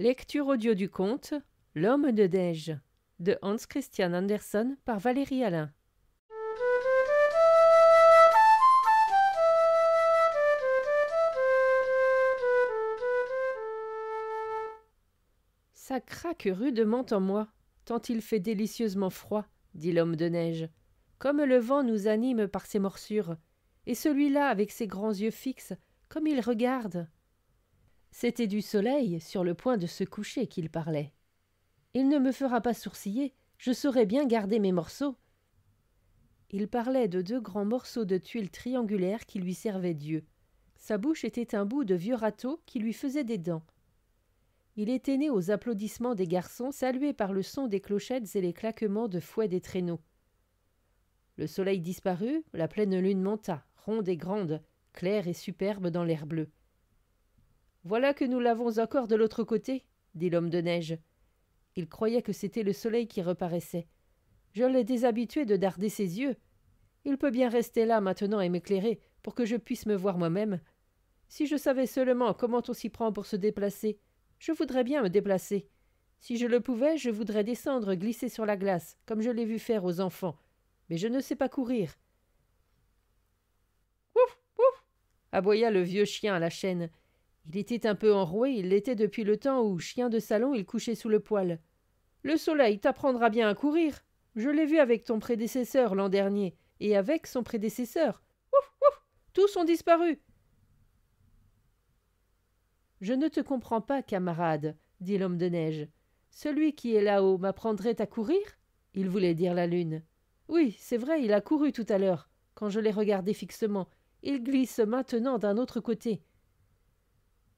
Lecture audio du conte L'homme de neige de Hans Christian Andersen par Valérie Alain. Ça craque rudement en moi, tant il fait délicieusement froid, dit l'homme de neige, comme le vent nous anime par ses morsures, et celui-là avec ses grands yeux fixes, comme il regarde. C'était du soleil sur le point de se coucher qu'il parlait. Il ne me fera pas sourciller, je saurai bien garder mes morceaux. Il parlait de 2 grands morceaux de tuiles triangulaires qui lui servaient d'yeux. Sa bouche était un bout de vieux râteau qui lui faisait des dents. Il était né aux applaudissements des garçons, salués par le son des clochettes et les claquements de fouet des traîneaux. Le soleil disparut, la pleine lune monta, ronde et grande, claire et superbe dans l'air bleu. « Voilà que nous l'avons encore de l'autre côté, » dit l'homme de neige. Il croyait que c'était le soleil qui reparaissait. Je l'ai déshabitué de darder ses yeux. Il peut bien rester là maintenant et m'éclairer pour que je puisse me voir moi-même. Si je savais seulement comment on s'y prend pour se déplacer, je voudrais bien me déplacer. Si je le pouvais, je voudrais descendre, glisser sur la glace, comme je l'ai vu faire aux enfants. Mais je ne sais pas courir. Ouf, ouf, aboya le vieux chien à la chaîne. Il était un peu enroué, il l'était depuis le temps où, chien de salon, il couchait sous le poêle. Le soleil t'apprendra bien à courir. Je l'ai vu avec ton prédécesseur l'an dernier, et avec son prédécesseur. Ouf, ouf, tous ont disparu. Je ne te comprends pas, camarade, dit l'homme de neige. Celui qui est là-haut m'apprendrait à courir? Il voulait dire la lune. Oui, c'est vrai, il a couru tout à l'heure, quand je l'ai regardé fixement. Il glisse maintenant d'un autre côté.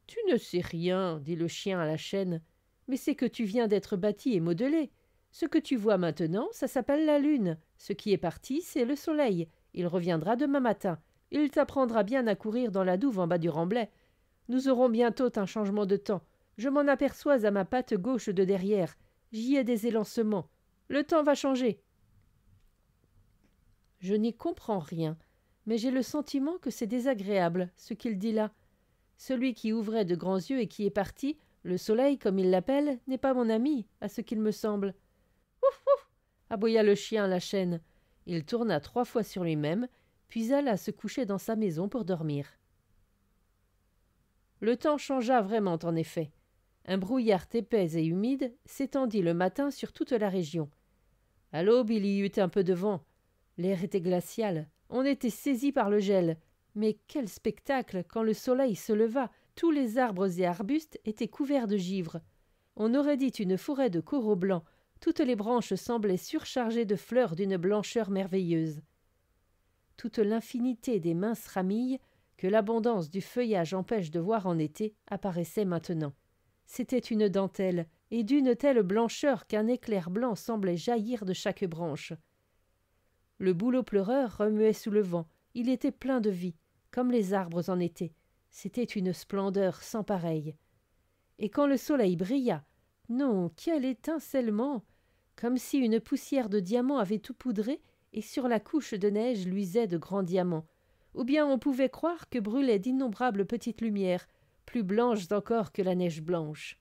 Tu ne sais rien, dit le chien à la chaîne, mais c'est que tu viens d'être bâti et modelé. Ce que tu vois maintenant, ça s'appelle la lune. Ce qui est parti, c'est le soleil. Il reviendra demain matin. Il t'apprendra bien à courir dans la douve en bas du remblai. Nous aurons bientôt un changement de temps. Je m'en aperçois à ma patte gauche de derrière. J'y ai des élancements. Le temps va changer. Je n'y comprends rien, mais j'ai le sentiment que c'est désagréable, ce qu'il dit là. Celui qui ouvrait de grands yeux et qui est parti, le soleil, comme il l'appelle, n'est pas mon ami, à ce qu'il me semble. Ouf, ouf, aboya le chien à la chaîne. Il tourna 3 fois sur lui-même, puis alla se coucher dans sa maison pour dormir. Le temps changea vraiment, en effet. Un brouillard épais et humide s'étendit le matin sur toute la région. À l'aube, il y eut un peu de vent. L'air était glacial. On était saisi par le gel. Mais quel spectacle quand le soleil se leva! Tous les arbres et arbustes étaient couverts de givre. On aurait dit une forêt de coraux blancs. Toutes les branches semblaient surchargées de fleurs d'une blancheur merveilleuse. Toute l'infinité des minces ramilles, que l'abondance du feuillage empêche de voir en été, apparaissait maintenant. C'était une dentelle, et d'une telle blancheur qu'un éclair blanc semblait jaillir de chaque branche. Le bouleau pleureur remuait sous le vent. Il était plein de vie, comme les arbres en été. C'était une splendeur sans pareille. Et quand le soleil brilla, non, quel étincellement! Comme si une poussière de diamants avait tout poudré, et sur la couche de neige luisaient de grands diamants. Ou bien on pouvait croire que brûlaient d'innombrables petites lumières, plus blanches encore que la neige blanche.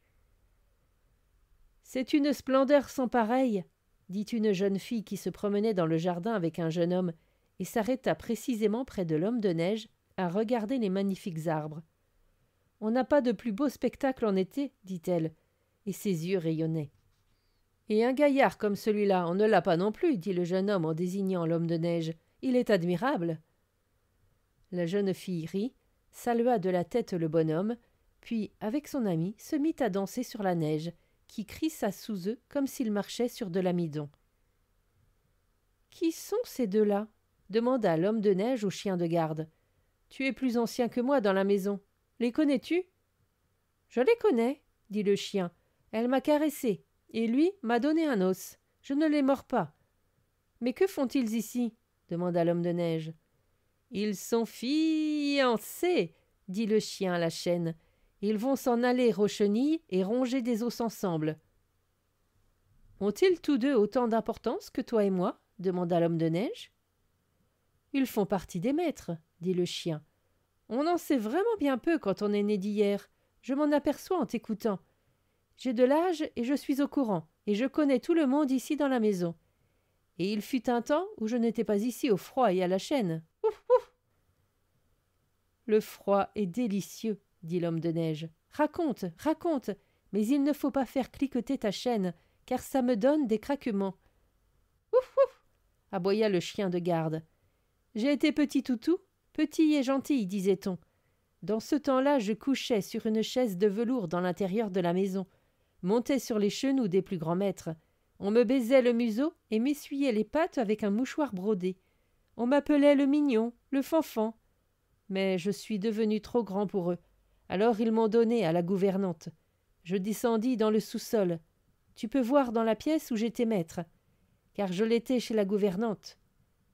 « C'est une splendeur sans pareille, » dit une jeune fille qui se promenait dans le jardin avec un jeune homme, et s'arrêta précisément près de l'homme de neige à regarder les magnifiques arbres. « On n'a pas de plus beau spectacle en été, dit-elle, et ses yeux rayonnaient. « Et un gaillard comme celui-là, on ne l'a pas non plus, dit le jeune homme en désignant l'homme de neige. Il est admirable. » La jeune fille rit, salua de la tête le bonhomme, puis, avec son ami, se mit à danser sur la neige, qui crissa sous eux comme s'ils marchaient sur de l'amidon. « Qui sont ces deux-là » demanda l'homme de neige au chien de garde. « Tu es plus ancien que moi dans la maison. Les connais-tu » ? « Je les connais, dit le chien. Elle m'a caressé, et lui m'a donné un os. Je ne les mords pas. »« Mais que font-ils ici » demanda l'homme de neige. « Ils sont fiancés, dit le chien à la chaîne. Ils vont s'en aller aux chenilles et ronger des os ensemble. »« Ont-ils tous deux autant d'importance que toi et moi » demanda l'homme de neige. « Ils font partie des maîtres, dit le chien. On en sait vraiment bien peu quand on est né d'hier. Je m'en aperçois en t'écoutant. J'ai de l'âge et je suis au courant, et je connais tout le monde ici dans la maison. Et il fut un temps où je n'étais pas ici au froid et à la chaîne. Ouf, ouf. Le froid est délicieux, dit l'homme de neige. Raconte, raconte, mais il ne faut pas faire cliqueter ta chaîne, car ça me donne des craquements. Ouf, ouf, aboya le chien de garde. J'ai été petit toutou, petit et gentil, disait-on. Dans ce temps-là, je couchais sur une chaise de velours dans l'intérieur de la maison, montais sur les chenous des plus grands maîtres. On me baisait le museau et m'essuyait les pattes avec un mouchoir brodé. On m'appelait le mignon, le fanfan. Mais je suis devenu trop grand pour eux. Alors ils m'ont donné à la gouvernante. Je descendis dans le sous-sol. Tu peux voir dans la pièce où j'étais maître, car je l'étais chez la gouvernante.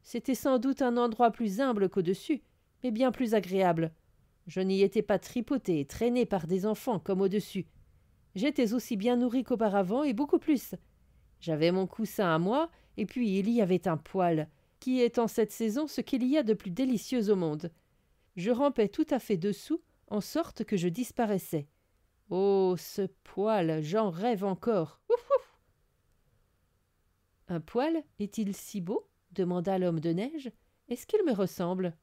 C'était sans doute un endroit plus humble qu'au-dessus, mais bien plus agréable. Je n'y étais pas tripoté et traîné par des enfants comme au-dessus. J'étais aussi bien nourri qu'auparavant et beaucoup plus. J'avais mon coussin à moi, et puis il y avait un poêle, qui est en cette saison ce qu'il y a de plus délicieux au monde. Je rampais tout à fait dessous, en sorte que je disparaissais. Oh, ce poêle, j'en rêve encore. Ouf, ouf. Un poêle est-il si beau? Demanda l'homme de neige. Est-ce qu'il me ressemble?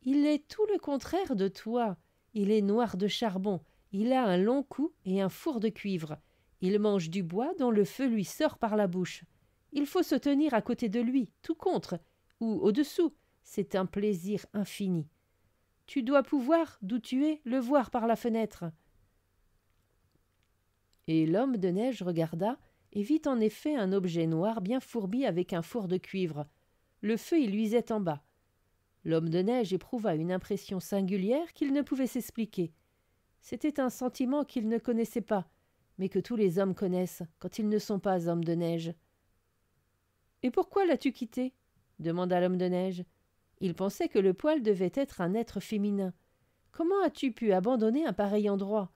Il est tout le contraire de toi. Il est noir de charbon, il a un long cou et un four de cuivre. Il mange du bois dont le feu lui sort par la bouche. Il faut se tenir à côté de lui, tout contre, ou au-dessous. C'est un plaisir infini. Tu dois pouvoir, d'où tu es, le voir par la fenêtre. Et l'homme de neige regarda et vit en effet un objet noir bien fourbi avec un four de cuivre. Le feu y luisait en bas. L'homme de neige éprouva une impression singulière qu'il ne pouvait s'expliquer. C'était un sentiment qu'il ne connaissait pas, mais que tous les hommes connaissent quand ils ne sont pas hommes de neige. « Et pourquoi l'as-tu quitté » demanda l'homme de neige. Il pensait que le poêle devait être un être féminin. « Comment as-tu pu abandonner un pareil endroit »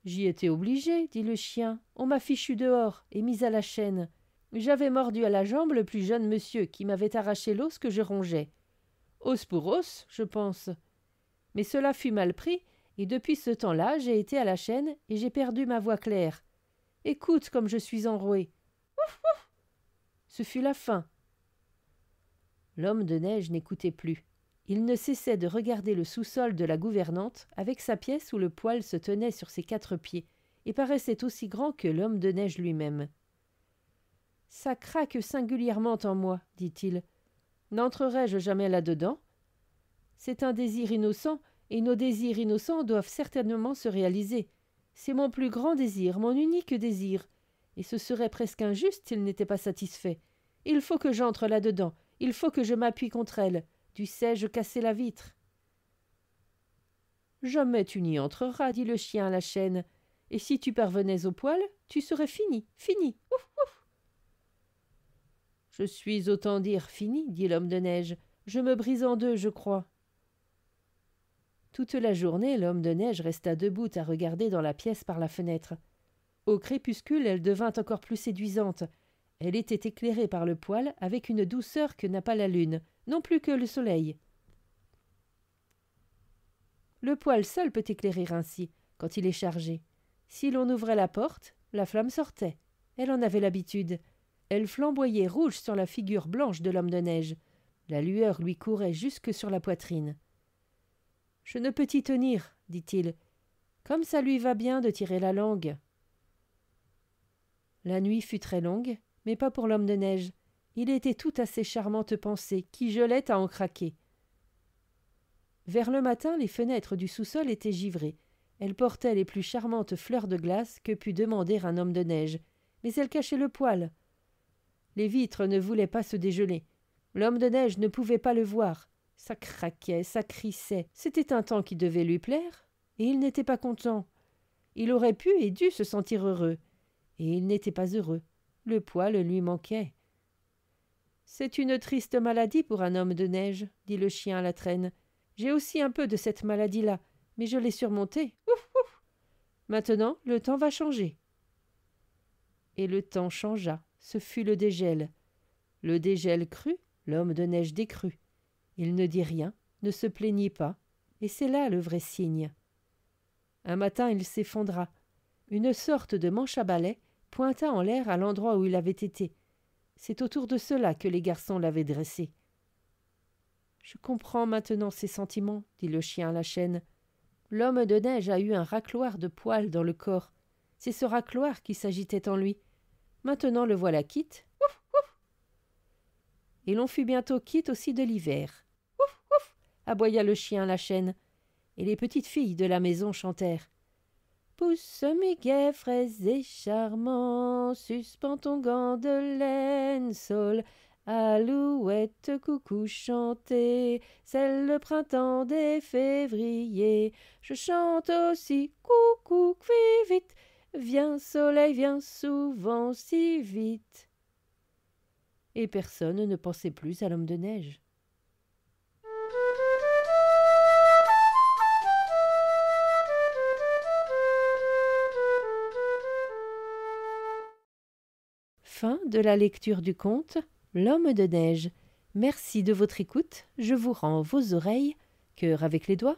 « J'y étais obligé, dit le chien. On m'a fichu dehors et mis à la chaîne. J'avais mordu à la jambe le plus jeune monsieur qui m'avait arraché l'os que je rongeais. Os pour os, je pense. Mais cela fut mal pris, et depuis ce temps-là, j'ai été à la chaîne et j'ai perdu ma voix claire. Écoute comme je suis enroué. Ouf, ouf. Ce fut la fin. L'homme de neige n'écoutait plus. Il ne cessait de regarder le sous-sol de la gouvernante avec sa pièce où le poêle se tenait sur ses 4 pieds et paraissait aussi grand que l'homme de neige lui-même. « Ça craque singulièrement en moi, dit-il. N'entrerai-je jamais là-dedans? C'est un désir innocent, et nos désirs innocents doivent certainement se réaliser. C'est mon plus grand désir, mon unique désir, et ce serait presque injuste s'il n'était pas satisfait. Il faut que j'entre là-dedans, il faut que je m'appuie contre elle. Dussé-je casser la vitre? Jamais tu n'y entreras, dit le chien à la chaîne, et si tu parvenais au poêle, tu serais fini, fini, ouf, ouf. Je suis autant dire fini, dit l'homme de neige, je me brise en deux, je crois. Toute la journée, l'homme de neige resta debout à regarder dans la pièce par la fenêtre. Au crépuscule, elle devint encore plus séduisante. Elle était éclairée par le poêle avec une douceur que n'a pas la lune, non plus que le soleil. Le poêle seul peut éclairer ainsi, quand il est chargé. Si l'on ouvrait la porte, la flamme sortait. Elle en avait l'habitude. Elle flamboyait rouge sur la figure blanche de l'homme de neige. La lueur lui courait jusque sur la poitrine. « Je ne peux t'y tenir, dit-il. Comme ça lui va bien de tirer la langue. » La nuit fut très longue, mais pas pour l'homme de neige. Il était tout à ses charmantes pensées, qui gelaient à en craquer. Vers le matin, les fenêtres du sous-sol étaient givrées. Elles portaient les plus charmantes fleurs de glace que pût demander un homme de neige, mais elles cachaient le poêle. Les vitres ne voulaient pas se dégeler. L'homme de neige ne pouvait pas le voir. Ça craquait, ça crissait. C'était un temps qui devait lui plaire, et il n'était pas content. Il aurait pu et dû se sentir heureux, et il n'était pas heureux. Le poêle lui manquait. « C'est une triste maladie pour un homme de neige, dit le chien à la traîne. J'ai aussi un peu de cette maladie-là, mais je l'ai surmontée. Ouf, ouf. Maintenant, le temps va changer. » Et le temps changea. Ce fut le dégel. Le dégel crut, l'homme de neige décrut. Il ne dit rien, ne se plaignit pas, et c'est là le vrai signe. Un matin, il s'effondra. Une sorte de manche à balai pointa en l'air à l'endroit où il avait été. C'est autour de cela que les garçons l'avaient dressé. « Je comprends maintenant ses sentiments, » dit le chien à la chaîne. « L'homme de neige a eu un racloir de poils dans le corps. C'est ce racloir qui s'agitait en lui. Maintenant le voilà quitte. Ouf, ouf. Et l'on fut bientôt quitte aussi de l'hiver. Ouf, ouf, aboya le chien à la chaîne. Et les petites filles de la maison chantèrent. Pousse muguet frais et charmant, suspends ton gant de laine, sol, alouette, coucou chanter, c'est le printemps des février. Je chante aussi, coucou, cui vite, viens soleil, viens souvent si vite. Et personne ne pensait plus à l'homme de neige. Fin de la lecture du conte L'homme de neige. Merci de votre écoute. Je vous rends vos oreilles. Cœur avec les doigts.